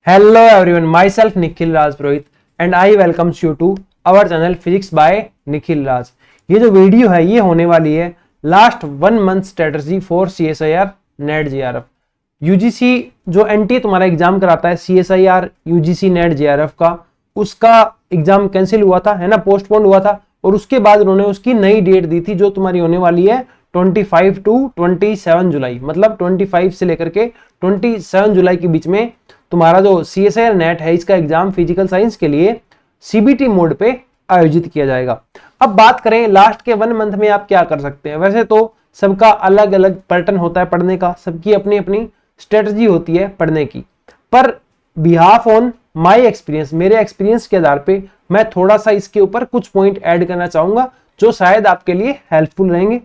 Hello everyone, myself Nikhil Raj Purohit and I welcomes you to our channel Physics by Nikhil Raj। ये जो video है ये होने वाली है last 1 month strategy for CSIR net JRF। UGC जो NTA तुम्हारा एग्जाम कराता है CSIR UGC नेट JRF का, उसका एग्जाम कैंसिल हुआ था, है ना, पोस्टपोन हुआ था। और उसके बाद उन्होंने उसकी नई डेट दी थी जो तुम्हारी होने वाली है 25 to 27 जुलाई, मतलब 25 से लेकर के 27 जुलाई के बीच में तुम्हारा जो CSIR नेट है इसका एग्जाम फिजिकल साइंस के लिए CBT मोड पे आयोजित किया जाएगा। अब बात करें लास्ट के 1 मंथ में आप क्या कर सकते हैं। वैसे तो सबका अलग अलग पैटर्न होता है पढ़ने का, सबकी अपनी अपनी स्ट्रेटजी होती है पढ़ने की, पर बिहाफ ऑन माय एक्सपीरियंस, मेरे एक्सपीरियंस के आधार पे मैं थोड़ा सा इसके ऊपर कुछ पॉइंट ऐड करना चाहूंगा जो शायद आपके लिए हेल्पफुल रहेंगे।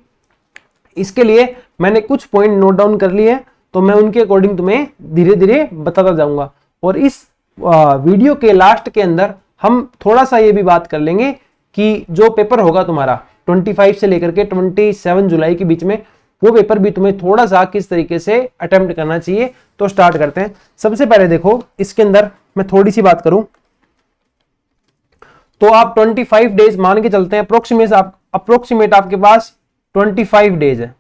इसके लिए मैंने कुछ पॉइंट नोट डाउन कर लिए हैं, तो मैं उनके अकॉर्डिंग तुम्हें धीरे धीरे बताता जाऊंगा। और इस वीडियो के लास्ट के अंदर हम थोड़ा सा ये भी बात कर लेंगे कि जो पेपर होगा तुम्हारा 25 से लेकर के 27 जुलाई के बीच में, वो पेपर भी तुम्हें थोड़ा सा किस तरीके से अटेम्प्ट करना चाहिए। तो स्टार्ट करते हैं। सबसे पहले देखो, इसके अंदर मैं थोड़ी सी बात करूं तो आप 25 डेज मान के चलते हैं, अप्रोक्सीमेट आपके पास 25 डेज है,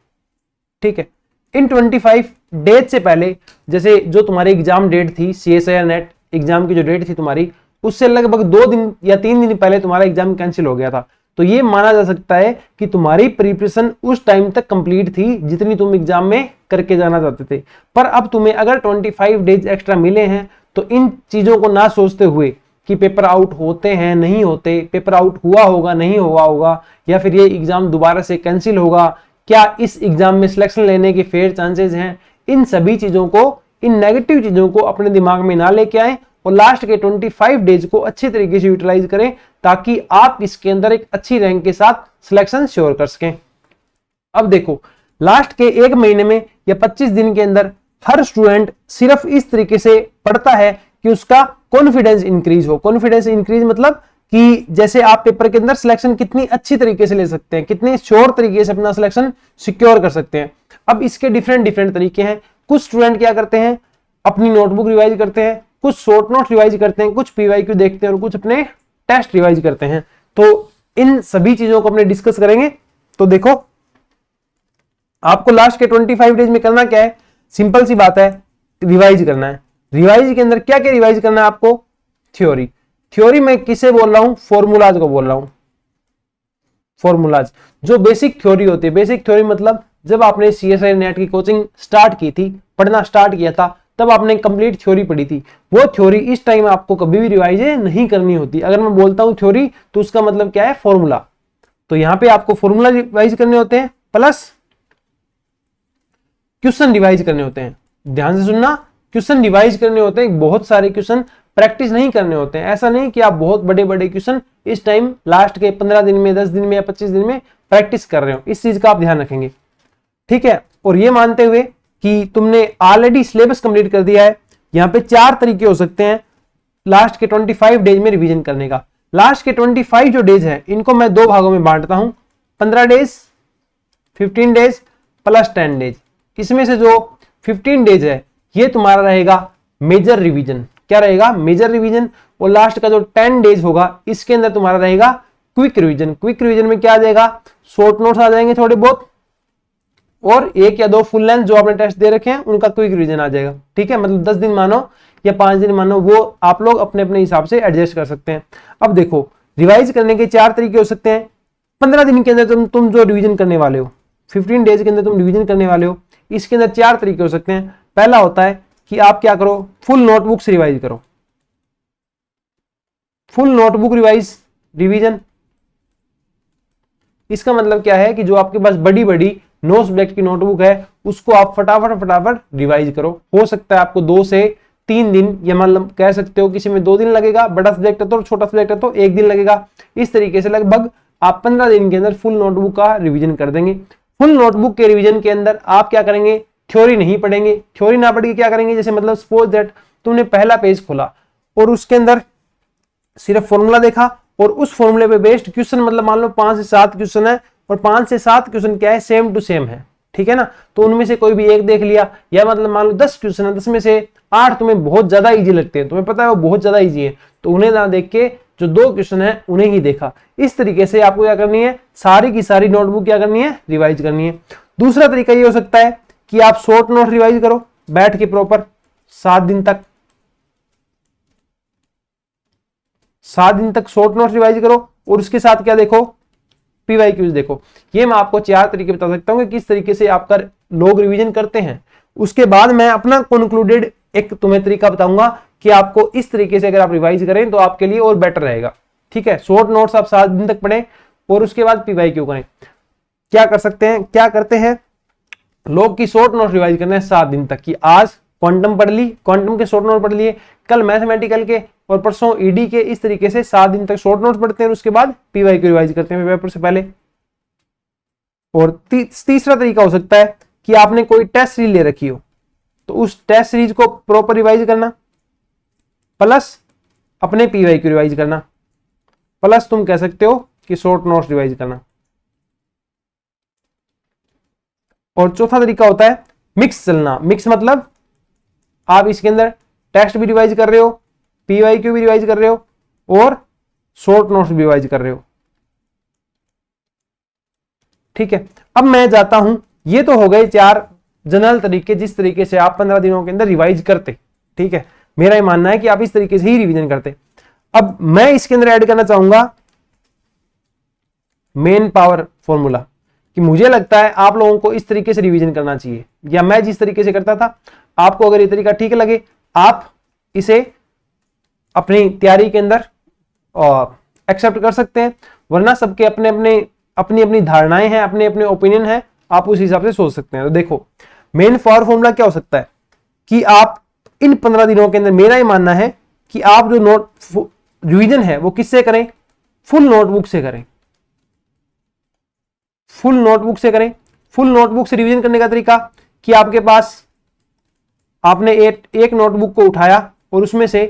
ठीक है। इन 25 डेज से पहले, जैसे जो तुम्हारी एग्जाम डेट थी CSIR नेट एग्जाम की जो डेट थी तुम्हारी, उससे लगभग 2 दिन या 3 दिन पहले तुम्हारा एग्जाम कैंसिल हो गया था। तो ये माना जा सकता है कि तुम्हारी प्रिपरेशन उस टाइम तक कंप्लीट थी जितनी तुम एग्जाम में करके जाना चाहते थे। पर अब तुम्हें अगर 25 डेज एक्स्ट्रा मिले हैं तो इन चीजों को ना सोचते हुए कि पेपर आउट होते हैं नहीं होते, पेपर आउट हुआ होगा नहीं हुआ होगा, या फिर ये एग्जाम दोबारा से कैंसिल होगा, क्या इस एग्जाम में सिलेक्शन लेने के फेयर चांसेस हैं, इन सभी चीजों को, इन नेगेटिव चीजों को अपने दिमाग में ना लेके आए और लास्ट के 25 डेज को अच्छे तरीके से यूटिलाइज करें ताकि आप इसके अंदर एक अच्छी रैंक के साथ सिलेक्शन श्योर कर सकें। अब देखो, लास्ट के 1 महीने में या 25 दिन के अंदर हर स्टूडेंट सिर्फ इस तरीके से पढ़ता है कि उसका कॉन्फिडेंस इंक्रीज हो। कॉन्फिडेंस इंक्रीज मतलब कि जैसे आप पेपर के अंदर सिलेक्शन कितनी अच्छी तरीके से ले सकते हैं, कितने श्योर तरीके से अपना सिलेक्शन सिक्योर कर सकते हैं। अब इसके डिफरेंट तरीके हैं। कुछ स्टूडेंट क्या करते हैं, अपनी नोटबुक रिवाइज करते हैं, कुछ शॉर्ट नोट रिवाइज करते हैं, कुछ PYQ देखते हैं और कुछ अपने टेस्ट रिवाइज करते हैं। तो इन सभी चीजों को अपने डिस्कस करेंगे। तो देखो, आपको लास्ट के 25 डेज में करना क्या है, सिंपल सी बात है, रिवाइज करना है। रिवाइज के अंदर क्या क्या रिवाइज करना है आपको, थ्योरी में किसे बोल रहा हूं, फॉर्मूलाज को बोल रहा हूं। फॉर्मूलाज जो बेसिक थ्योरी होती है, बेसिक थ्योरी मतलब जब आपने CSIR नेट की कोचिंग स्टार्ट की थी, पढ़ना स्टार्ट किया था, तब आपने कंप्लीट थ्योरी पढ़ी थी। वो थ्योरी इस टाइम आपको कभी भी रिवाइज नहीं करनी होती। अगर मैं बोलता हूं थ्योरी तो उसका मतलब क्या है, फॉर्मूला। तो यहां पे आपको फॉर्मूला रिवाइज करने होते हैं प्लस क्वेश्चन रिवाइज करने होते हैं। ध्यान से सुनना, क्वेश्चन रिवाइज करने होते हैं, बहुत सारे क्वेश्चन प्रैक्टिस नहीं करने होते हैं। ऐसा नहीं कि आप बहुत बड़े बड़े क्वेश्चन इस टाइम लास्ट के 15 दिन में, 10 दिन में या 25 दिन में प्रैक्टिस कर रहे हो, इस चीज का आप ध्यान रखेंगे, ठीक है। और ये मानते हुए कि तुमने ऑलरेडी सिलेबस कंप्लीट कर दिया है, यहाँ पे 4 तरीके हो सकते हैं लास्ट के 25 डेज में रिवीजन करने का। लास्ट के 25 जो डेज है इनको मैं 2 भागों में बांटता हूं, 15 डेज, 15 डेज प्लस 10 डेज। इसमें से जो 15 डेज है ये तुम्हारा रहेगा मेजर रिवीजन। क्या रहेगा, मेजर रिवीजन। और लास्ट का जो 10 डेज होगा इसके अंदर तुम्हारा रहेगा क्विक रिवीजन। क्विक रिवीजन में क्या आ जाएगा, शॉर्ट नोट्स आ जाएंगे थोड़े बहुत, और 1 या 2 फुल लेंथ जो आपने टेस्ट दे रखे हैं उनका क्विक रिवीजन आ जाएगा, ठीक है। मतलब 10 दिन मानो या 5 दिन मानो, वो आप लोग अपने अपने हिसाब से एडजस्ट कर सकते हैं। अब देखो, रिवाइज करने के 4 तरीके हो सकते हैं। 15 दिन के अंदर तुम जो रिवीजन करने वाले हो, 15 डेज के अंदर तुम रिवीजन करने वाले हो, इसके अंदर 4 तरीके हो सकते हैं। पहला होता है कि आप क्या करो, फुल नोटबुक से रिवाइज करो। फुल नोटबुक रिवीजन, इसका मतलब क्या है कि जो आपके पास बड़ी बड़ी 9 सब्जेक्ट की नोटबुक है उसको आप फटाफट रिवाइज करो। हो सकता है आपको 2 से 3 दिन, या मतलब कह सकते हो किसी में 2 दिन लगेगा, बड़ा सब्जेक्ट है तो, छोटा सब्जेक्ट है तो 1 दिन लगेगा। इस तरीके से लगभग आप 15 दिन के अंदर फुल नोटबुक का रिवीजन कर देंगे। फुल नोटबुक के रिवीजन के अंदर आप क्या करेंगे, थ्योरी नहीं पढ़ेंगे। थ्योरी ना पढ़ के क्या करेंगे, जैसे मतलब सपोज दैट तुमने पहला पेज खोला और उसके अंदर सिर्फ फॉर्मूला देखा और उस फॉर्मूले पे बेस्ड क्वेश्चन, मतलब मान लो 5 से 7 क्वेश्चन है और 5 से 7 क्वेश्चन क्या है, सेम टू सेम है, ठीक है ना। तो उनमें से कोई भी एक देख लिया, या मतलब मान लो 10 क्वेश्चन है, 10 में से 8 तुम्हें बहुत ज्यादा इजी लगते हैं, तुम्हें पता है वो बहुत ज्यादा इजी है, तो उन्हें ना देख के जो 2 क्वेश्चन है उन्हें ही देखा। इस तरीके से आपको क्या करनी है, सारी की सारी नोटबुक क्या करनी है, रिवाइज करनी है। दूसरा तरीका ये हो सकता है कि आप शॉर्ट नोट रिवाइज करो बैठ के प्रॉपर 7 दिन तक, 7 दिन तक शॉर्ट नोट रिवाइज करो, और उसके साथ क्या देखो, पीवाईक्यूज देखो। ये मैं आपको 4 तरीके बता सकता हूँ कि किस तरीके से आपका लोग रिवीजन करते हैं। उसके बाद मैं अपना कंक्लूडेड एक तुम्हें तरीका बताऊंगा कि आपको इस तरीके से अगर आप रिवाइज करें तो आपके लिए और बेटर रहेगा। ठीक है, शॉर्ट नोट्स आप 7 दिन तक पढ़ें और उसके बाद पीवाईक्यू करें। क्या कर सकते हैं, क्या करते हैं लोग की शॉर्ट नोट रिवाइज करना है 7 दिन तक, कि आज क्वांटम पढ़ ली, क्वांटम के शॉर्ट नोट पढ़ लिए, कल मैथमेटिकल के और परसों ईडी के। इस तरीके से 7 दिन तक शॉर्ट नोट्स पढ़ते हैं और उसके बाद पीवाईक्यू रिवाइज करते हैं पेपर से पहले। और तीसरा तरीका हो सकता है कि आपने कोई टेस्ट सीरीज ले रखी हो तो उस टेस्ट सीरीज को प्रॉपर रिवाइज करना, प्लस अपने पीवाईक्यू रिवाइज करना, प्लस तुम कह सकते हो कि शॉर्ट नोट्स रिवाइज करना। और चौथा तरीका होता है मिक्स चलना। मिक्स मतलब आप इसके अंदर टेस्ट भी रिवाइज कर रहे हो, पीवाईक्यू भी रिवाइज कर रहे हो और शॉर्ट नोट्स भी रिवाइज कर रहे हो। ठीक है, अब मैं जाता हूं, ये तो हो गए 4 जनरल तरीके जिस तरीके से आप 15 दिनों के अंदर रिवाइज करते। ठीक है, मेरा ये मानना है कि आप इस तरीके से ही रिवीजन करते। अब मैं इसके अंदर ऐड करना चाहूंगा मेन पावर फॉर्मूला, कि मुझे लगता है आप लोगों को इस तरीके से रिवीजन करना चाहिए, या मैं जिस तरीके से करता था आपको अगर ये तरीका ठीक लगे आप इसे अपनी तैयारी के अंदर एक्सेप्ट कर सकते हैं, वरना सबके अपने अपनी धारणाएं हैं, अपने अपने ओपिनियन है, आप उस हिसाब से सोच सकते हैं। तो देखो मेन पावर फॉर्मूला क्या हो सकता है कि आप इन 15 दिनों के अंदर, मेरा ये मानना है कि आप जो नोट रिवीजन है वो किससे करें, फुल नोटबुक से करें, फुल नोटबुक से करें। फुल नोटबुक से रिवीजन करने का तरीका कि आपके पास आपने एक नोटबुक को उठाया और उसमें से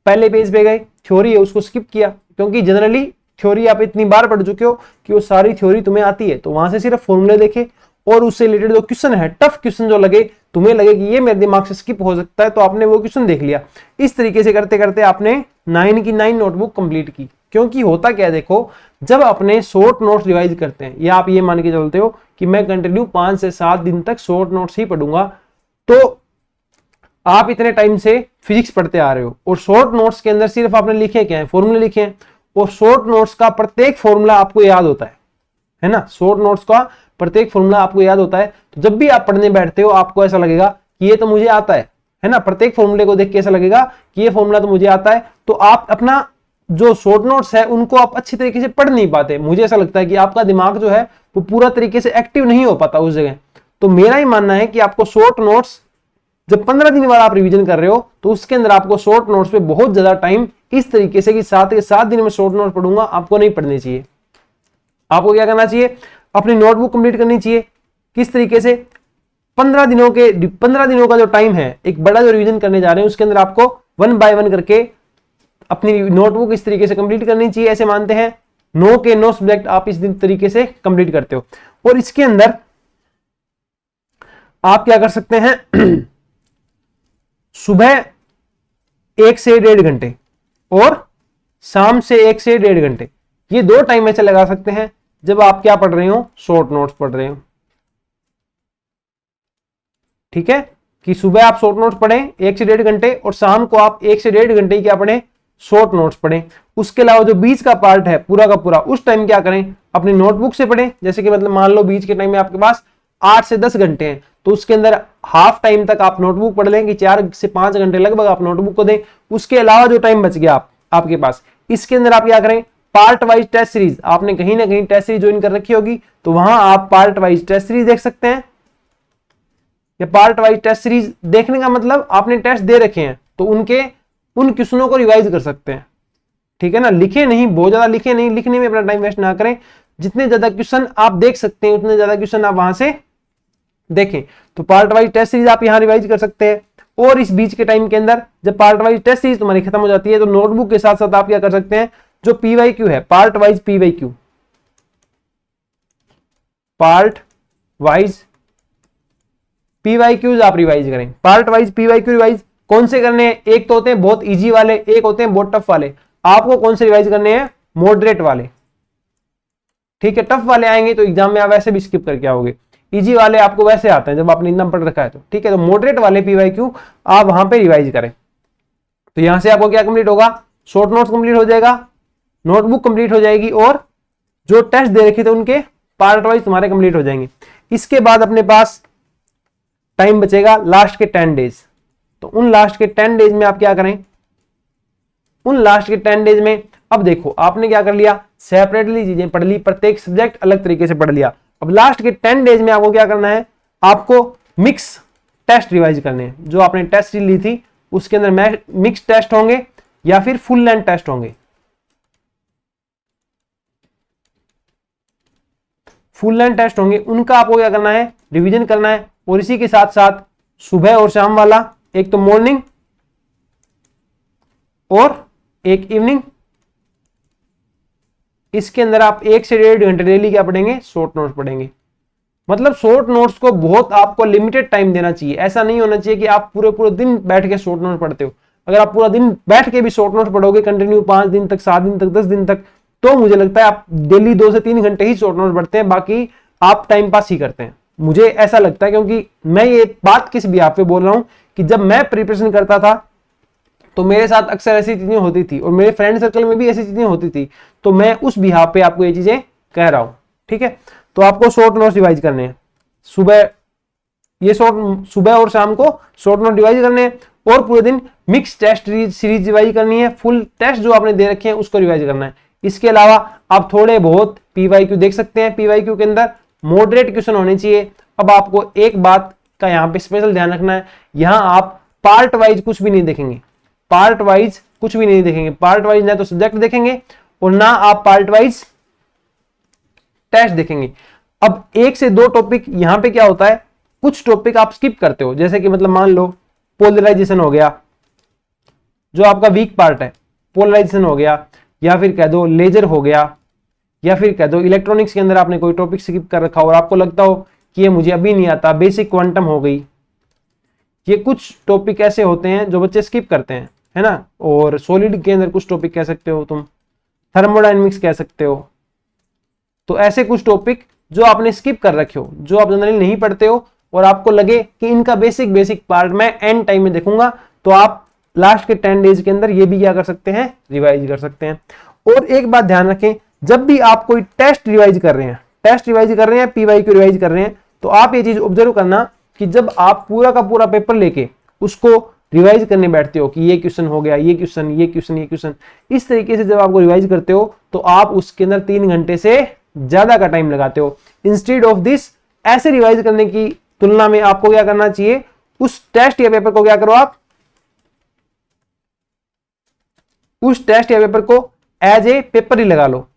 पहले पेज पे गए, थ्योरी है उसको स्किप किया, क्योंकि जनरली थ्योरी आप इतनी बार पढ़ चुके हो कि वो सारी थ्योरी तुम्हें आती है, तो वहां से सिर्फ फॉर्मूले देखे और उससे रिलेटेड जो क्वेश्चन है, टफ क्वेश्चन जो लगे, तुम्हें लगे कि ये मेरे दिमाग से स्किप हो सकता है, तो आपने वो क्वेश्चन देख लिया। इस तरीके से करते करते आपने 9 की 9 नोटबुक कंप्लीट की। क्योंकि होता क्या है, देखो जब अपने शॉर्ट नोट्स रिवाइज करते हैं, या आप ये मान के चलते हो कि मैं कंटिन्यू 5 से 7 दिन तक शॉर्ट नोट्स ही पढ़ूंगा, तो आप इतने टाइम से फिजिक्स पढ़ते आ रहे हो और शॉर्ट नोट्स के अंदर सिर्फ आपने लिखे क्या है, फॉर्मूले लिखे हैं, और शॉर्ट नोट्स का प्रत्येक फॉर्मूला आपको याद होता है ना, शॉर्ट नोट्स का प्रत्येक फॉर्मूला आपको याद होता है। तो जब भी आप पढ़ने बैठते हो आपको ऐसा लगेगा कि ये तो मुझे आता है ना, प्रत्येक फॉर्मूले को देख के ऐसा लगेगा कि ये फॉर्मूला तो मुझे आता है। तो आप अपना जो शॉर्ट नोट्स है उनको आप अच्छी तरीके से पढ़ नहीं पाते। मुझे ऐसा लगता है कि आपका दिमाग जो है वो पूरा तरीके से एक्टिव नहीं हो पाता उस जगह। तो मेरा ही मानना है कि आपको शॉर्ट नोट्स जब 15 दिन बाद आप रिवीजन कर रहे हो तो उसके अंदर आपको शॉर्ट नोट्स पे बहुत ज्यादा टाइम इस तरीके से कि 7 के 7 दिन में शॉर्ट नोट्स पढ़ूंगा, आपको नहीं पढ़ने चाहिए। आपको क्या करना चाहिए, अपनी नोटबुक कंप्लीट करनी चाहिए। किस तरीके से, 15 दिनों का जो टाइम है, एक बड़ा जो रिवीजन करने जा रहे हैं उसके अंदर आपको 1 बाय 1 करके अपनी नोटबुक इस तरीके से कंप्लीट करनी चाहिए। ऐसे मानते हैं 9 के 9 सब्जेक्ट आप इस दिन तरीके से कंप्लीट करते हो। और इसके अंदर आप क्या कर सकते हैं, सुबह 1 से 1.5 घंटे और शाम से 1 से 1.5 घंटे, ये 2 टाइम ऐसे लगा सकते हैं जब आप क्या पढ़ रहे हो, शॉर्ट नोट्स पढ़ रहे हो। ठीक है, कि सुबह आप शॉर्ट नोट्स पढ़ें 1 से 1.5 घंटे और शाम को आप 1 से 1.5 घंटे क्या पढ़ें, शॉर्ट नोट्स पढ़ें। उसके अलावा जो बीच का पार्ट है पूरा का पूरा, उस टाइम क्या करें, अपनी नोटबुक से पढ़ें। जैसे कि मतलब मान लो बीच के टाइम में आपके पास 8 से 10 घंटे हैं, तो उसके अंदर हाफ टाइम तक आप नोटबुक पढ़ लें कि 4 से 5 घंटे लगभग आप नोटबुक को दें। उसके अलावा जो टाइम बच गया आपके पास, इसके अंदर आप क्या करें, पार्ट वाइज टेस्ट सीरीज, आपने कहीं ना कहीं टेस्ट सीरीज ज्वाइन कर रखी होगी, तो वहां आप पार्ट वाइज टेस्ट सीरीज देख सकते हैं। या पार्ट वाइज टेस्ट सीरीज देखने का मतलब आपने टेस्ट दे रखे हैं तो उन क्वेश्चनों को रिवाइज कर सकते हैं। ठीक है ना, लिखे नहीं, बहुत ज्यादा लिखे नहीं, लिखने में अपना टाइम वेस्ट ना करें। जितने ज्यादा क्वेश्चन आप देख सकते हैं उतने ज्यादा क्वेश्चन आप वहां से देखें। तो पार्ट वाइज टेस्ट सीरीज आप यहां रिवाइज कर सकते हैं। और इस बीच के टाइम के अंदर जब पार्ट वाइज टेस्ट सीरीज तुम्हारी खत्म हो जाती है तो नोटबुक के साथ साथ आप क्या कर सकते हैं, जो पीवाईक्यू है, पार्ट वाइज PYQs आप रिवाइज करें, पार्ट वाइज PYQ रिवाइज कौन से करने हैं? एक तो होते हैं बहुत इजी वाले, एक होते हैं बहुत टफ वाले। आपको कौन से रिवाइज करने हैं? मॉडरेट वाले, ठीक है। टफ वाले आएंगे तो एग्जाम में आप वैसे भी स्किप करके आओगे, इजी वाले आपको वैसे आते हैं जब आपने इतना पढ़ रखा है तो, ठीक है। तो मॉडरेट वाले PYQ आप वहां पे रिवाइज करें। तो यहां से आपको क्या कंप्लीट होगा? शॉर्ट नोट्स कंप्लीट हो जाएगा, नोटबुक कंप्लीट हो जाएगी, और जो टेस्ट दे रखे थे उनके पार्ट वाइज तुम्हारे कंप्लीट हो जाएंगे। इसके बाद अपने पास टाइम बचेगा लास्ट के 10 डेज। तो उन लास्ट के 10 डेज में आप क्या करें? उन लास्ट के 10 डेज में अब देखो आपने क्या कर लिया, सेपरेटली चीजें पढ़ ली, प्रत्येक सब्जेक्ट अलग तरीके से पढ़ लिया। अब लास्ट के 10 डेज में आपको क्या करना है? आपको मिक्स टेस्ट रिवाइज करने हैं। जो आपने टेस्ट ली थी उसके अंदर मिक्स टेस्ट होंगे या फिर फुल लेंथ टेस्ट होंगे। फुल लेंथ टेस्ट होंगे, उनका आपको क्या करना है? रिवीजन करना है। और इसी के साथ साथ सुबह और शाम वाला, एक तो मॉर्निंग और एक इवनिंग, इसके अंदर आप 1 से 1.5 घंटे डेली क्या पढ़ेंगे? शॉर्ट नोट्स पढ़ेंगे। मतलब शॉर्ट नोट्स को बहुत आपको लिमिटेड टाइम देना चाहिए। ऐसा नहीं होना चाहिए कि आप पूरे पूरे दिन बैठ के शॉर्ट नोट्स पढ़ते हो। अगर आप पूरा दिन बैठ के भी शॉर्ट नोट्स पढ़ोगे कंटिन्यू 5 दिन तक, 7 दिन तक, 10 दिन तक, तो मुझे लगता है आप डेली 2 से 3 घंटे ही शॉर्ट नोट्स पढ़ते हैं, बाकी आप टाइम पास ही करते हैं। मुझे ऐसा लगता है, क्योंकि मैं ये बात किस भी आप पे बोल रहा हूं कि जब मैं प्रिपरेशन करता था तो मेरे साथ अक्सर ऐसी चीजें होती थी और मेरे फ्रेंड सर्कल में भी ऐसी चीजें होती थी। तो मैं उस बिहाफ पे आपको ये चीजें कह रहा हूं, ठीक है। तो आपको शॉर्ट नोट्स रिवाइज करने हैं, सुबह और शाम को शॉर्ट नोट रिवाइज करने हैं, और पूरे दिन मिक्स टेस्ट सीरीज रिवाइज करनी है। फुल टेस्ट जो आपने दे रखे हैं उसको रिवाइज करना है। इसके अलावा आप थोड़े बहुत PYQ देख सकते हैं। PYQ के अंदर मॉडरेट क्वेश्चन होने चाहिए। अब आपको एक बात का यहाँ पे स्पेशल ध्यान रखना है, यहाँ आप पार्ट वाइज कुछ भी नहीं देखेंगे, पार्ट वाइज कुछ भी नहीं देखेंगे। पार्ट वाइज ना तो सब्जेक्ट देखेंगे और ना आप पार्ट वाइज टेस्ट देखेंगे। अब 1 से 2 टॉपिक यहां पे क्या होता है, कुछ टॉपिक आप स्किप करते हो, जैसे कि मतलब मान लो पोलराइजेशन हो गया, जो आपका वीक पार्ट है, पोलराइजेशन हो गया, या फिर कह दो लेजर हो गया, या फिर कह दो इलेक्ट्रॉनिक्स के अंदर आपने कोई टॉपिक स्किप कर रखा और आपको लगता हो कि ये मुझे अभी नहीं आता, बेसिक क्वांटम हो गई। ये कुछ टॉपिक ऐसे होते हैं जो बच्चे स्किप करते हैं, है ना। और सॉलिड के अंदर कुछ टॉपिक कह सकते हो तुम, थर्मोडायनेमिक्स कह सकते हो। तो ऐसे कुछ टॉपिक जो आपने स्किप कर रखे हो, जो आप जनरली नहीं पढ़ते हो और आपको लगे कि इनका बेसिक पार्ट मैं एंड टाइम में देखूंगा, तो आप लास्ट के 10 डेज के अंदर ये भी क्या कर सकते हैं? रिवाइज कर सकते हैं। और एक बात ध्यान रखें, जब भी आप कोई टेस्ट रिवाइज कर रहे हैं, PYQ रिवाइज कर रहे हैं, तो आप ये चीज ऑब्जर्व करना कि जब आप पूरा का पूरा पेपर लेके उसको रिवाइज करने बैठते हो कि ये क्वेश्चन हो गया, ये क्वेश्चन, इस तरीके से जब आपको रिवाइज करते हो तो आप उसके अंदर 3 घंटे से ज्यादा का टाइम लगाते हो। इंस्टेड ऑफ दिस, ऐसे रिवाइज करने की तुलना में आपको क्या करना चाहिए? उस टेस्ट या पेपर को क्या करो, आप उस टेस्ट या पेपर को एज ए पेपर ही लगा लो।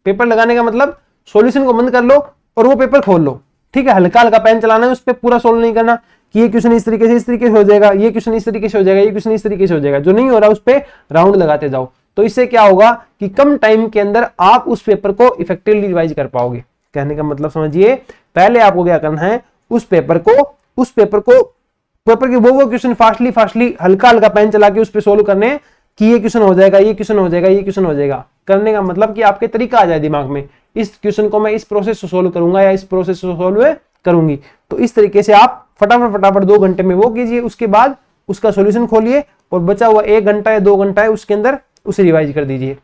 पेपर लगाने का मतलब सॉल्यूशन को बंद कर लो और वो पेपर खोल लो, ठीक है। हल्का हल्का पेन चलाना है, उस पर पूरा सोल्व नहीं करना कि ये क्वेश्चन इस तरीके से हो जाएगा, ये क्वेश्चन इस तरीके से हो जाएगा, ये क्वेश्चन इस तरीके से हो जाएगा। जो नहीं हो रहा उस पर राउंड लगाते जाओ। तो इससे क्या होगा कि कम टाइम के अंदर आप उस पेपर को इफेक्टिवली रिवाइज कर पाओगे। कहने का मतलब समझिए, पहले आपको क्या करना है, उस पेपर के वो क्वेश्चन फास्टली हल्का हल्का पेन चला के उस पर सोल्व करने कि ये क्वेश्चन हो जाएगा, ये क्वेश्चन हो जाएगा, ये क्वेश्चन हो जाएगा। करने का मतलब कि आपके तरीका आ जाए दिमाग में, इस क्वेश्चन को मैं इस प्रोसेस से सोल्व करूंगा या इस प्रोसेस से सोल्व करूंगी। तो इस तरीके से आप फटाफट 2 घंटे में वो कीजिए, उसके बाद उसका सॉल्यूशन खोलिए और बचा हुआ 1 घंटा या 2 घंटा है उसके अंदर उसे रिवाइज कर दीजिए।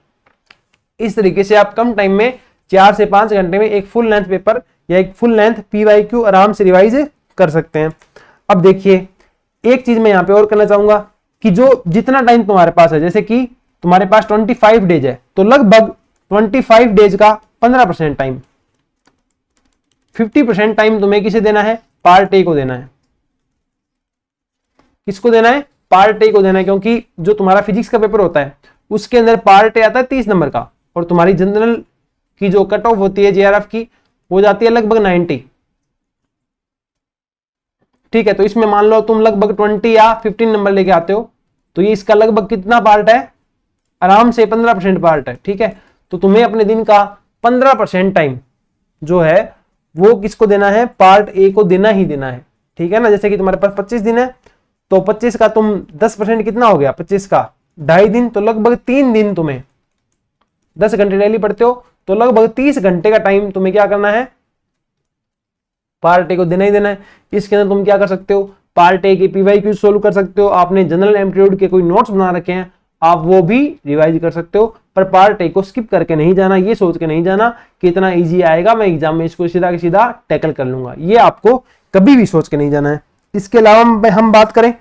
इस तरीके से आप कम टाइम में 4 से 5 घंटे में एक फुल लेंथ पेपर या एक फुल लेंथ PYQ आराम से रिवाइज कर सकते हैं। अब देखिए, एक चीज मैं यहां पे और करना चाहूंगा कि जो जितना टाइम तुम्हारे पास है, जैसे कि तुम्हारे पास 25 डेज है, तो लगभग 25 डेज का 15% टाइम, 50% टाइम तुम्हें किसे देना है? पार्ट ए को देना है। किसको देना है? पार्ट ए को देना है, क्योंकि जो तुम्हारा फिजिक्स का पेपर होता है उसके अंदर पार्ट ए आता है 30 नंबर का, और तुम्हारी जनरल की जो कट ऑफ होती है JRF की, वो जाती है लगभग 90। ठीक है, तो इसमें मान लो तुम लगभग 20 या 15 नंबर लेके आते हो, तो ये इसका लगभग कितना पार्ट है? आराम से 15% पार्ट है। ठीक है, तो तुम्हें अपने दिन का 15% टाइम जो है वो किसको देना है? पार्ट ए को देना ही देना है। ठीक है ना। जैसे कि तुम्हारे पास 25 दिन है तो 25 का तुम 10% कितना हो गया, 25 का 2.5 दिन, तो लगभग 3 दिन तुम्हें 10 घंटे डेली पढ़ते हो तो लगभग 30 घंटे का टाइम तुम्हें क्या करना है, पार्ट ए को देना ही देना है। इसके अंदर तुम क्या कर सकते हो, पार्ट ए के पीवाईक्यू सोल्व कर सकते हो, आपने जनरल एप्टीट्यूड के कोई नोट्स बना रखे हैं आप वो भी रिवाइज कर सकते हो, पर पार्ट ए को स्किप करके नहीं जाना, ये सोच के नहीं जाना कि इतना इजी आएगा मैं एग्जाम में इसको सीधा सीधा टैकल कर लूंगा, ये आपको कभी भी सोच के नहीं जाना है। इसके अलावा हम बात करें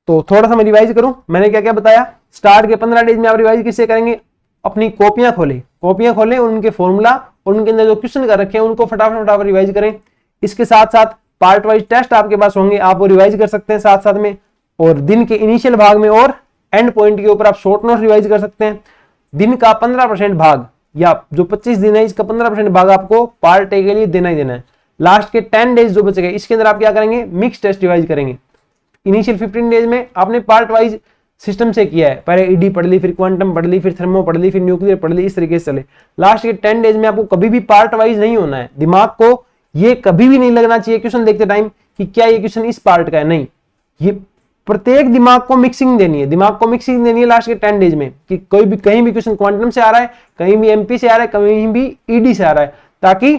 तो थोड़ा सा मैं रिवाइज करूं, मैंने क्या क्या बताया। स्टार्ट के 15 डेज में आप रिवाइज किससे करेंगे, अपनी कॉपियां खोलें उनके फॉर्मूला और उनके अंदर जो क्वेश्चन कर रखे हैं उनको फटाफट रिवाइज करें। इसके साथ साथ पार्ट वाइज टेस्ट आपके पास होंगे, आप वो रिवाइज कर सकते हैं साथ साथ में, और दिन के इनिशियल भाग में और एंड पॉइंट के ऊपर आप शॉर्ट नोट रिवाइज कर सकते हैं। दिन का 15% भाग या जो 25 दिन है इसका 15% भाग आपको पार्ट ए के लिए देना ही देना है। लास्ट के 10 डेज जो बच गए इसके अंदर आप क्या करेंगे, मिक्स टेस्ट रिवाइज करेंगे। इनिशियल 15 डेज में आपने पार्ट वाइज सिस्टम से किया है, पहले ईडी पढ़ ली, फिर क्वांटम पढ़ ली, फिर थर्मो पढ़ ली, फिर न्यूक्लियर पढ़ ली, इस तरीके से चले। लास्ट के 10 डेज में आपको कभी भी पार्ट वाइज नहीं होना है, दिमाग को ये कभी भी नहीं लगना चाहिए क्वेश्चन देखते टाइम कि क्या ये क्वेश्चन इस पार्ट का है, नहीं, ये प्रत्येक दिमाग को मिक्सिंग देनी है, लास्ट के 10 डेज में कि कोई भी कहीं भी क्वेश्चन क्वांटम से आ रहा है, कहीं भी एमपी से आ रहा है, कहीं भी ईडी से आ रहा है, ताकि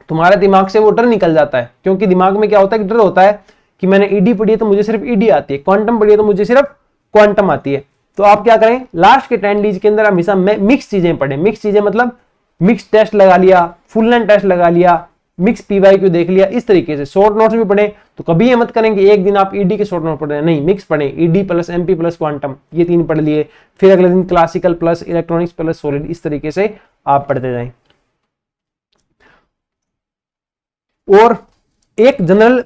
तुम्हारे दिमाग से वो डर निकल जाता है। क्योंकि दिमाग में क्या होता है, डर होता है कि मैंने ईडी पढ़ी है तो मुझे सिर्फ ईडी आती है, क्वांटम पढ़ी है तो मुझे सिर्फ क्वांटम आती है। तो आप क्या करें, लास्ट के 10 डेज के अंदर हमेशा मिक्स चीजें पढ़ें। मिक्स चीजें मतलब मिक्स टेस्ट लगा लिया, फुल लेंथ टेस्ट लगा लिया, मिक्स पीवाईक्यू देख लिया, इस तरीके से। शॉर्ट नोट्स भी पढ़े तो कभी ये मत करें कि एक दिन आप ईडी के शॉर्ट नोट पढ़ रहे हैं, नहीं, मिक्स पढ़े, ED plus MP plus quantum, ये 3 पढ़ लिए, फिर अगले दिन classical plus electronics plus solid, इस तरीके से आप पढ़ते जाएं। और एक जनरल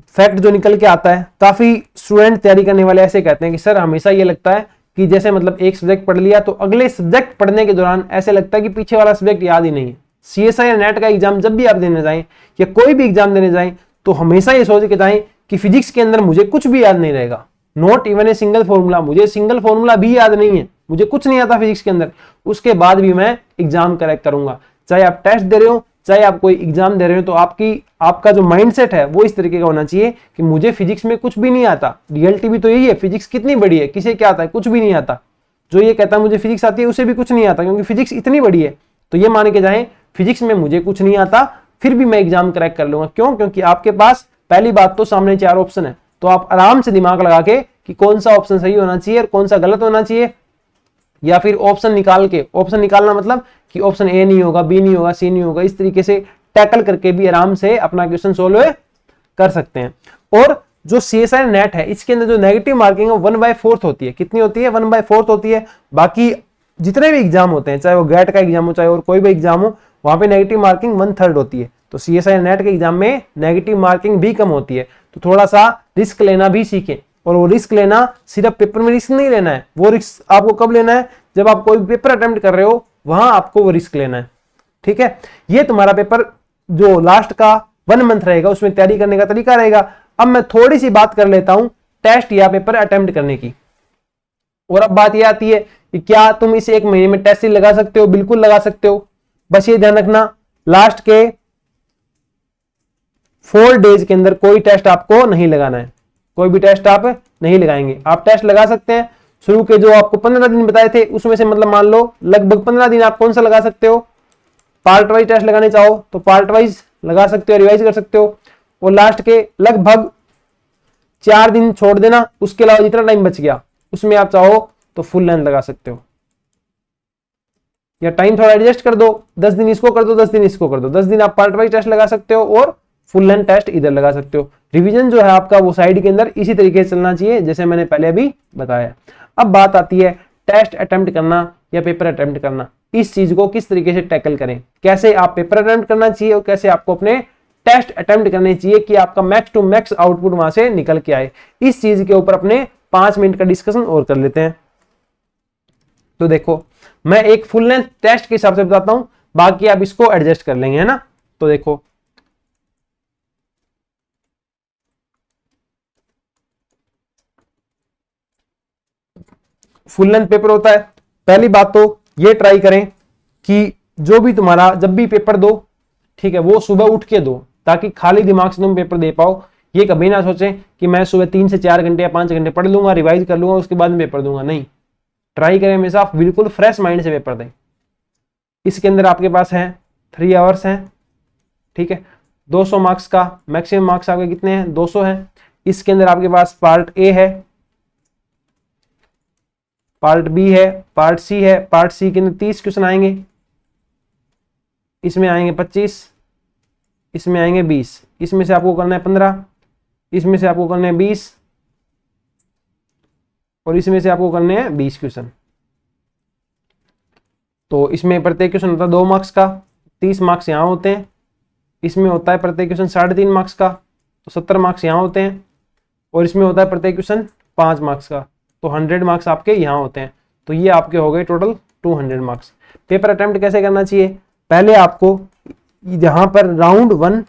फैक्ट जो निकल के आता है, काफी स्टूडेंट तैयारी करने वाले ऐसे कहते हैं कि सर हमेशा ये लगता है कि जैसे मतलब एक सब्जेक्ट पढ़ लिया तो अगले सब्जेक्ट पढ़ने के दौरान ऐसे लगता है कि पीछे वाला सब्जेक्ट याद ही नहीं है। सीएसआई या नेट का एग्जाम जब भी आप देने जाएं या कोई भी एग्जाम देने जाएं तो हमेशा ये सोच के जाएं कि फिजिक्स के अंदर मुझे कुछ भी याद नहीं रहेगा, not even a single formula, मुझे सिंगल फॉर्मूला भी याद नहीं है, मुझे कुछ नहीं आता फिजिक्स के अंदर, उसके बाद भी मैं एग्जाम करेक्ट करूंगा। चाहे आप टेस्ट दे रहे हो, चाहे आप कोई एग्जाम दे रहे हो, तो आपका जो माइंडसेट है वो इस तरीके का होना चाहिए कि मुझे फिजिक्स में कुछ भी नहीं आता। रियलिटी भी तो यही है, फिजिक्स कितनी बड़ी है, किसे क्या आता है, कुछ भी नहीं आता। जो ये कहता है मुझे फिजिक्स आती है उसे भी कुछ नहीं आता, क्योंकि फिजिक्स इतनी बड़ी है। तो ये मान के जाएं फिजिक्स में मुझे कुछ नहीं आता फिर भी मैं एग्जाम क्रैक कर लूंगा। क्यों? क्योंकि आपके पास पहली बात तो सामने 4 ऑप्शन है, तो आप आराम से दिमाग लगा के कि कौन सा ऑप्शन सही होना चाहिए और कौन सा गलत होना चाहिए, या फिर ऑप्शन निकालना मतलब कि ऑप्शन ए नहीं होगा, बी नहीं होगा, सी नहीं होगा, इस तरीके से टैकल करके भी आराम से अपना क्वेश्चन सोल्व कर सकते हैं। और जो सीएसआई नेट है इसके अंदर जो नेगेटिव मार्किंग है 1/4 होती है। कितनी होती है? 1/4 होती है। बाकी जितने भी एग्जाम होते हैं, चाहे वो गेट का एग्जाम हो चाहे और कोई भी एग्जाम हो, वहां पे नेगेटिव मार्किंग 1/3 होती है। तो सीएसआई नेट के एग्जाम में नेगेटिव मार्किंग भी कम होती है। तो थोड़ा सा रिस्क लेना भी सीखें, और वो रिस्क लेना सिर्फ पेपर में रिस्क नहीं लेना है, वो रिस्क आपको कब लेना है? जब आप कोई पेपर अटेम्प्ट कर रहे हो वहां आपको वो रिस्क लेना है। ठीक है, ये तुम्हारा पेपर जो लास्ट का 1 मंथ रहेगा उसमें तैयारी करने का तरीका रहेगा। अब मैं थोड़ी सी बात कर लेता हूं टेस्ट या पेपर अटेम्प्ट करने की। और अब बात यह आती है कि क्या तुम इसे 1 महीने में टेस्ट लगा सकते हो? बिल्कुल लगा सकते हो। बस ये ध्यान रखना लास्ट के 4 डेज के अंदर कोई टेस्ट आपको नहीं लगाना है, कोई भी टेस्ट आप नहीं लगाएंगे। आप टेस्ट लगा सकते हैं शुरू के जो आपको 15 दिन बताए थे उसमें से, मतलब मान लो लगभग 15 दिन आप कौन सा लगा सकते हो? पार्ट वाइज टेस्ट लगाने चाहो तो पार्ट वाइज लगा सकते हो, रिवाइज कर सकते हो। और लास्ट के लगभग 4 दिन छोड़ देना, उसके अलावा जितना टाइम बच गया उसमें आप चाहो तो फुल लेंथ लगा सकते हो, या टाइम थोड़ा एडजस्ट कर दो, 10 दिन इसको कर दो, 10 दिन इसको कर दो, 10 दिन आप पार्ट वाइज टेस्ट लगा सकते हो और फुल लेंथ टेस्ट इधर लगा सकते हो। रिवीजन जो है आपका वो साइड के अंदर इसी तरीके से चलना चाहिए जैसे मैंने पहले अभी बताया। अब बात आती है टेस्ट अटेम्प्ट करना या पेपर अटेम्प्ट करना, इस चीज को किस तरीके से टैकल करें, कैसे आप पेपर अटेम्प्ट करना चाहिए और कैसे आपको अपने टेस्ट अटेम्प्ट करने चाहिए कि आपका मैक्स टू मैक्स आउटपुट वहां से निकल के आए। इस चीज के ऊपर अपने 5 मिनट का डिस्कशन और कर लेते हैं। तो देखो मैं एक फुल लेंथ टेस्ट के हिसाब से बताता हूं, बाकी आप इसको एडजस्ट कर लेंगे, है ना। तो देखो फुल लेंथ पेपर होता है। पहली बात तो ये ट्राई करें कि जो भी तुम्हारा जब भी पेपर दो ठीक है, वो सुबह उठ के दो, ताकि खाली दिमाग से तुम पेपर दे पाओ। ये कभी ना सोचें कि मैं सुबह 3 से 4 घंटे या 5 घंटे पढ़ लूंगा, रिवाइज कर लूंगा, उसके बाद में पेपर दूंगा। नहीं, ट्राई करें हमेशा आप बिल्कुल फ्रेश माइंड से पेपर दें। इसके अंदर आपके पास है 3 आवर्स हैं, ठीक है, 200 मार्क्स का, मैक्सिमम मार्क्स आपके कितने हैं, 200 हैं। इसके अंदर आपके पास पार्ट ए है, पार्ट बी है, पार्ट सी है। पार्ट सी के अंदर 30 क्वेश्चन आएंगे, इसमें आएंगे 25, इसमें आएंगे 20, इसमें से आपको करना है 15, इसमें से आपको करने हैं 20 और इसमें से आपको करने हैं 20 क्वेश्चन। तो इसमें प्रत्येक क्वेश्चन होता है 2 मार्क्स का, 30 मार्क्स यहाँ होते हैं। इसमें होता है प्रत्येक क्वेश्चन 3.5 मार्क्स का, तो 70 मार्क्स यहाँ होते हैं। और इसमें होता है प्रत्येक क्वेश्चन 5 मार्क्स का, तो 100 मार्क्स आपके यहाँ होते हैं। तो ये आपके हो गए टोटल 200 मार्क्स। पेपर अटेम्प्ट कैसे करना चाहिए, पहले आपको यहाँ पर राउंड 1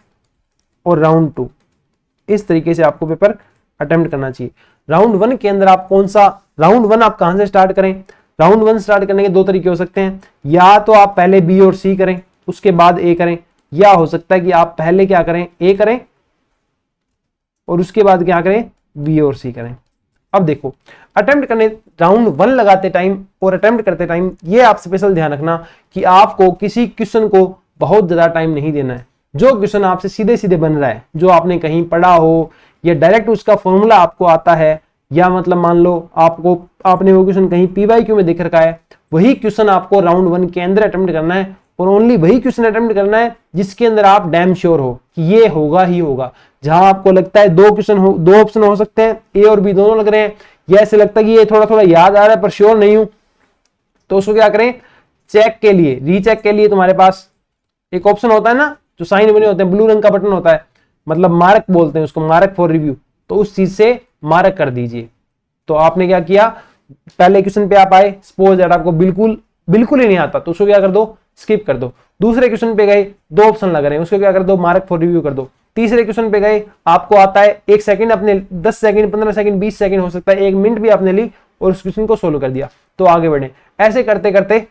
और राउंड 2 इस तरीके से आपको पेपर अटेम्प्ट करना चाहिए। राउंड 1 के अंदर आप कौन सा, राउंड 1 आप कहां से स्टार्ट करें, राउंड 1 स्टार्ट करने के 2 तरीके हो सकते हैं। या तो आप पहले बी और सी करें, उसके बाद ए करें, या हो सकता है कि आप पहले क्या करें, ए करें और उसके बाद क्या करें, बी और सी करें। अब देखो, अटेम्प्ट करने राउंड 1 लगाते टाइम और अटेम्प्ट करते टाइम ये आप स्पेशल ध्यान रखना कि आपको किसी क्वेश्चन को बहुत ज्यादा टाइम नहीं देना है। जो क्वेश्चन आपसे सीधे सीधे बन रहा है, जो आपने कहीं पढ़ा हो या डायरेक्ट उसका फॉर्मूला आपको आता है, या मतलब मान लो आपने वो क्वेश्चन कहीं पीवाईक्यू में देख रखा है, वही क्वेश्चन आपको राउंड 1 के अंदर अटेम्प्ट करना है। और ओनली वही क्वेश्चन अटेम्प्ट करना है जिसके अंदर आप डैम श्योर हो कि ये होगा ही होगा। जहां आपको लगता है 2 ऑप्शन हो सकते हैं, ए और बी दोनों लग रहे हैं, या ऐसे लगता है कि ये थोड़ा थोड़ा याद आ रहा है पर श्योर नहीं हूं, तो उसको क्या करें, चेक के लिए, रीचेक के लिए तुम्हारे पास एक ऑप्शन होता है ना, जो साइन बने होते हैं, ब्लू रंग का बटन होता है, मतलब मार्क बोलते हैं उसको, मार्क फॉर रिव्यू। तो उस चीज से मार्क कर दीजिए। तो आपने क्या किया, पहले क्वेश्चन पे आप आए, सपोज दैट आपको बिल्कुल ही नहीं आता, तो उसको क्या कर दो, स्किप कर दो। दूसरे क्वेश्चन पे गए, 2 ऑप्शन लग रहे हैं, उसको क्या कर दो, मार्क फॉर रिव्यू कर दो। तीसरे क्वेश्चन पे गए, आपको आता है 1 सेकंड, अपने 10 सेकंड, 15 सेकंड, 20 सेकंड, हो सकता है 1 मिनट भी आपने ली और उस क्वेश्चन को सोल्व कर दिया, तो आगे बढ़े। ऐसे करते करते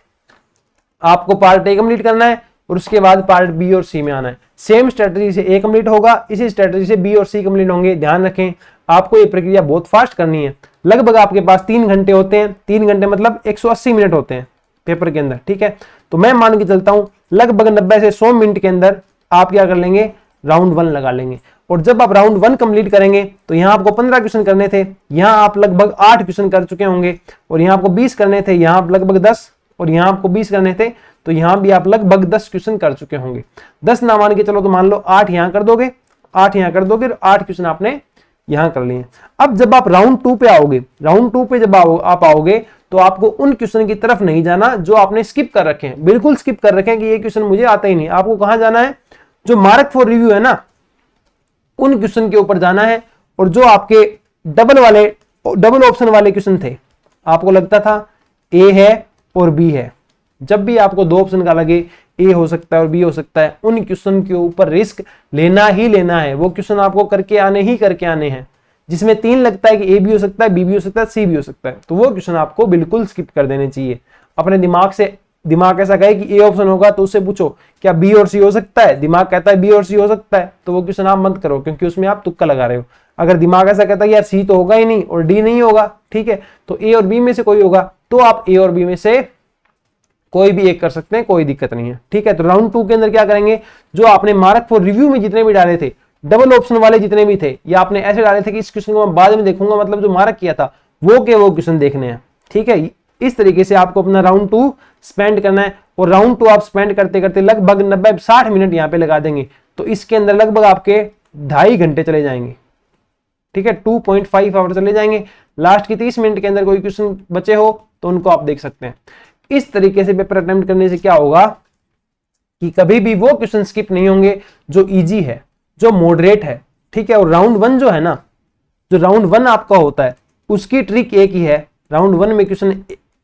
आपको पार्ट ए कंप्लीट करना है और उसके बाद पार्ट बी और सी में आना है। सेम स्ट्रेटजी से ए कंप्लीट होगा, इसी स्ट्रेटजी से बी और सी कंप्लीट होंगे। ध्यान रखें, आपको ये प्रक्रिया बहुत फास्ट करनी है। लगभग आपके पास 3 घंटे होते हैं, 3 घंटे मतलब 180 मिनट होते हैं पेपर के अंदर, ठीक है। तो मैं मान के चलता हूं लगभग 90 से 100 मिनट के अंदर आप क्या कर लेंगे, राउंड 1 लगा लेंगे। और जब आप राउंड 1 कंप्लीट करेंगे तो यहां आपको 15 क्वेश्चन करने थे, यहां आप लगभग 8 क्वेश्चन कर चुके होंगे। और यहां आपको 20 करने थे, यहां आप लगभग 10, और यहां आपको 20 करने थे, तो यहां भी आप लगभग 10 क्वेश्चन कर चुके होंगे। 10 ना मान के चलो तो मान लो 8 यहां कर दोगे, 8 यहां कर दोगे, 8 क्वेश्चन आपने यहां कर लिए। अब जब आप राउंड 2 पे आओगे, राउंड 2 पे जब आप आओगे तो आपको उन क्वेश्चन की तरफ नहीं जाना जो आपने स्किप कर रखे हैं, बिल्कुल स्किप कर रखे हैं कि ये क्वेश्चन मुझे आता ही नहीं। आपको कहां जाना है, जो मार्क फॉर रिव्यू है ना, उन क्वेश्चन के ऊपर जाना है। और जो आपके डबल ऑप्शन वाले क्वेश्चन थे, आपको लगता था ए है और बी है, जब भी आपको 2 ऑप्शन का लगे, ए हो सकता है और बी हो सकता है, उन क्वेश्चन के ऊपर रिस्क लेना ही लेना है। वो क्वेश्चन आपको करके आने हैं। जिसमें 3 लगता है कि ए भी हो सकता है, बी भी हो सकता है, सी भी हो सकता है, तो वो क्वेश्चन आपको बिल्कुल स्किप कर देने चाहिए। अपने दिमाग ऐसा कहे कि ए ऑप्शन होगा तो उससे पूछो क्या बी और सी हो सकता है, दिमाग कहता है बी और सी हो सकता है, तो वो क्वेश्चन आप मत करो, क्योंकि उसमें आप तुक्का लगा रहे हो। अगर दिमाग ऐसा कहता है यार सी तो होगा ही नहीं और डी नहीं होगा, ठीक है, तो ए और बी में से कोई होगा, तो आप ए और बी में से कोई भी एक कर सकते हैं, कोई दिक्कत नहीं है, ठीक है। तो राउंड 2 के अंदर क्या करेंगे, जो आपने मार्क फॉर रिव्यू में जितने भी डाले थे, डबल ऑप्शन वाले जितने भी थे, या आपने ऐसे डाले थे कि इस क्वेश्चन को मैं बाद में देखूंगा, मतलब जो मार्क किया था वो क्वेश्चन देखने हैं, ठीक है। इस तरीके से आपको अपना राउंड 2 स्पेंड करना है। और राउंड 2 आप स्पेंड करते करते लगभग 90-60 मिनट यहाँ पे लगा देंगे, तो इसके अंदर लगभग आपके 2.5 घंटे चले जाएंगे, ठीक है, 2.5 आवर चले जाएंगे। लास्ट की 30 मिनट के अंदर कोई क्वेश्चन बचे हो तो उनको आप देख सकते हैं। इस तरीके से पेपर अटेम्प्ट करने से क्या होगा कि कभी भी वो क्वेश्चन स्किप नहीं होंगे जो इजी है, जो मॉडरेट है, ठीक है। और राउंड 1 जो है ना, जो राउंड 1 आपका होता है, उसकी ट्रिक एक ही है, राउंड 1 में क्वेश्चन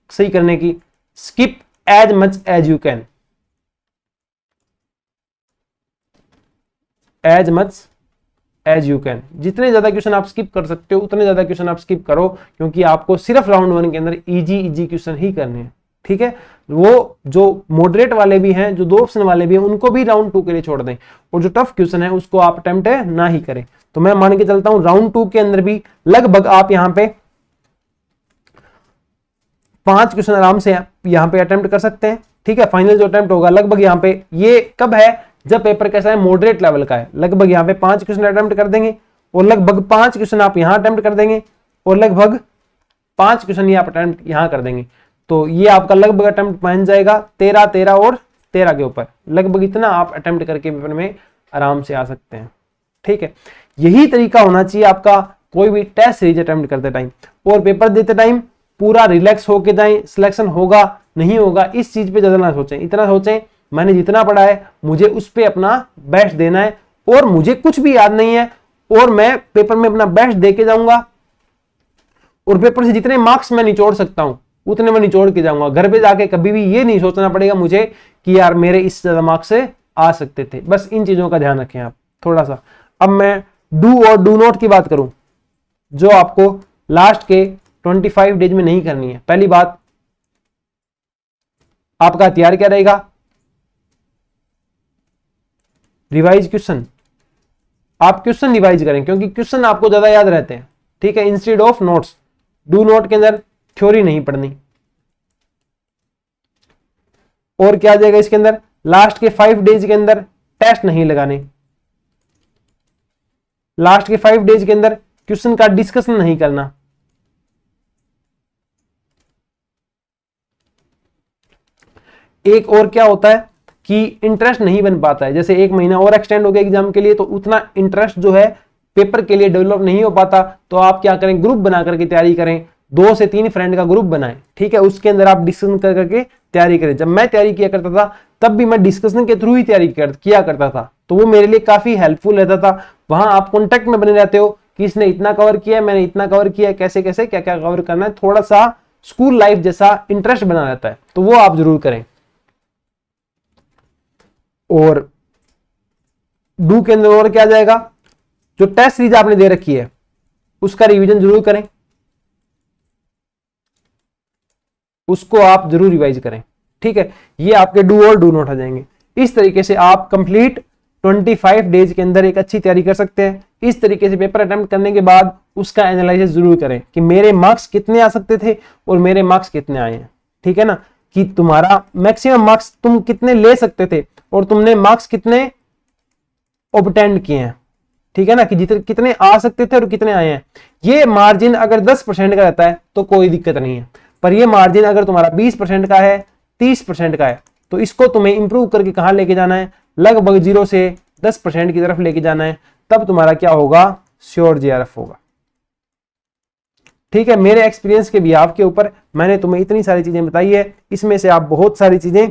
सही करने की, skip as much as you can, as much as you can. जितने ज्यादा क्वेश्चन आप स्किप कर सकते हो उतने ज्यादा क्वेश्चन आप स्किप करो, क्योंकि आपको सिर्फ राउंड 1 के अंदर इजी क्वेश्चन ही करने हैं, ठीक है, वो जो मॉडरेट वाले भी हैं, जो 2 ऑप्शन वाले भी हैं, उनको भी राउंड 2 के लिए छोड़ दें, और जो टफ क्वेश्चन है उसको आप अटेम्प्ट ना ही करें। तो मैं मान के चलता हूं राउंड 2 के अंदर भी लगभग आप यहां पे 5 क्वेश्चन आराम से यहां पे अटेम्प्ट कर सकते हैं। ठीक है, फाइनल जो अटेम्प्ट होगा लगभग यहां पे, ये कब है, जब पेपर कैसा है, मॉडरेट लेवल का है, लगभग यहां पे 5 क्वेश्चन अटेम्प्ट कर देंगे, और लगभग 5 क्वेश्चन आप यहां अटेम्प्ट कर देंगे, और लगभग 5 क्वेश्चन ये आप अटेम्प्ट यहां कर देंगे। तो ये आपका लगभग अटेम्प्ट बन जाएगा 13, 13 और 13 के ऊपर, लगभग इतना आप अटेम्प्ट करके पेपर में आराम से आ सकते हैं। ठीक है, यही तरीका होना चाहिए आपका कोई भी टेस्ट सीरीज अटेम्प्ट करते टाइम, और पेपर देते टाइम पूरा रिलैक्स होके जाएं। सिलेक्शन होगा नहीं होगा इस चीज पे ज्यादा ना सोचें, इतना सोचें मैंने जितना पढ़ा है मुझे उस पे अपना बेस्ट देना है, और मुझे कुछ भी याद नहीं है, और मैं पेपर में अपना बेस्ट दे के जाऊंगा, और पेपर से जितने मार्क्स मैं निचोड़ सकता हूं उतने मैं निचोड़ के जाऊंगा। घर पे जाके कभी भी ये नहीं सोचना पड़ेगा मुझे कि यार मेरे इस ज्यादा मार्क्स से आ सकते थे। बस इन चीजों का ध्यान रखें आप थोड़ा सा। अब मैं डू और डू नॉट की बात करूं, जो आपको लास्ट के 25 डेज में नहीं करनी है। पहली बात, आपका हथियार क्या रहेगा, रिवाइज क्वेश्चन। आप क्वेश्चन रिवाइज करें, क्योंकि क्वेश्चन आपको ज्यादा याद रहते हैं। ठीक है, instead of notes. Do not के अंदर थ्योरी नहीं पढ़नी। और क्या आ जाएगा इसके अंदर, लास्ट के 5 डेज के अंदर टेस्ट नहीं लगाने, लास्ट के 5 डेज के अंदर क्वेश्चन का डिस्कशन नहीं करना। एक और क्या होता है कि इंटरेस्ट नहीं बन पाता है, जैसे 1 महीना और एक्सटेंड हो गया एग्जाम के लिए, तो उतना इंटरेस्ट जो है पेपर के लिए डेवलप नहीं हो पाता। तो आप क्या करें, ग्रुप बना करके तैयारी करें, 2 से 3 फ्रेंड का ग्रुप बनाएं। ठीक है, उसके अंदर आप डिस्कशन कर करके तैयारी करें। जब मैं तैयारी किया करता था तब भी मैं डिस्कशन के थ्रू ही तैयारी किया करता था, तो वो मेरे लिए काफी हेल्पफुल रहता था। वहां आप कॉन्टेक्ट में बने रहते हो कि इसने इतना कवर किया है, मैंने इतना कवर किया है, कैसे कैसे क्या क्या कवर करना है, थोड़ा सा स्कूल लाइफ जैसा इंटरेस्ट बना रहता है, तो वो आप जरूर करें। और डू के अंदर और क्या जाएगा, जो टेस्ट सीरीज आपने दे रखी है उसका रिवीजन जरूर करें, उसको आप जरूर रिवाइज करें। ठीक है, ये आपके डू और डू नॉट आ जाएंगे। इस तरीके से आप कंप्लीट 25 डेज के अंदर एक अच्छी तैयारी कर सकते हैं। इस तरीके से पेपर अटेम्प्ट करने के बाद उसका एनालिसिस जरूर करें कि मेरे मार्क्स कितने आ सकते थे और मेरे मार्क्स कितने आए हैं। ठीक है ना, कि तुम्हारा मैक्सिमम मार्क्स तुम कितने ले सकते थे और तुमने मार्क्स कितने ऑब्टेंड किए हैं। ठीक है ना, कि जितने कितने आ सकते थे और कितने आए हैं। ये मार्जिन अगर 10% का रहता है तो कोई दिक्कत नहीं है, पर ये मार्जिन अगर तुम्हारा 20% का है, 30% का है, तो इसको तुम्हें इंप्रूव करके कहां लेके जाना है, लगभग 0 से 10% की तरफ लेके जाना है। तब तुम्हारा क्या होगा, श्योर जेआरएफ होगा। ठीक है, मेरे एक्सपीरियंस के बिहाफ के ऊपर मैंने तुम्हें इतनी सारी चीजें बताई है, इसमें से आप बहुत सारी चीजें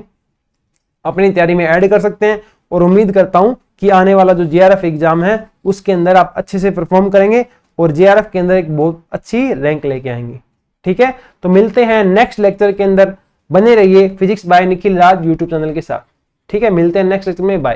अपनी तैयारी में ऐड कर सकते हैं, और उम्मीद करता हूं कि आने वाला जो जेआरएफ एग्जाम है उसके अंदर आप अच्छे से परफॉर्म करेंगे और जेआरएफ के अंदर एक बहुत अच्छी रैंक लेके आएंगे। ठीक है, तो मिलते हैं नेक्स्ट लेक्चर के अंदर। बने रहिए फिजिक्स बाय निखिल राज यूट्यूब चैनल के साथ। ठीक है, मिलते हैं नेक्स्ट लेक्चर में, बाय।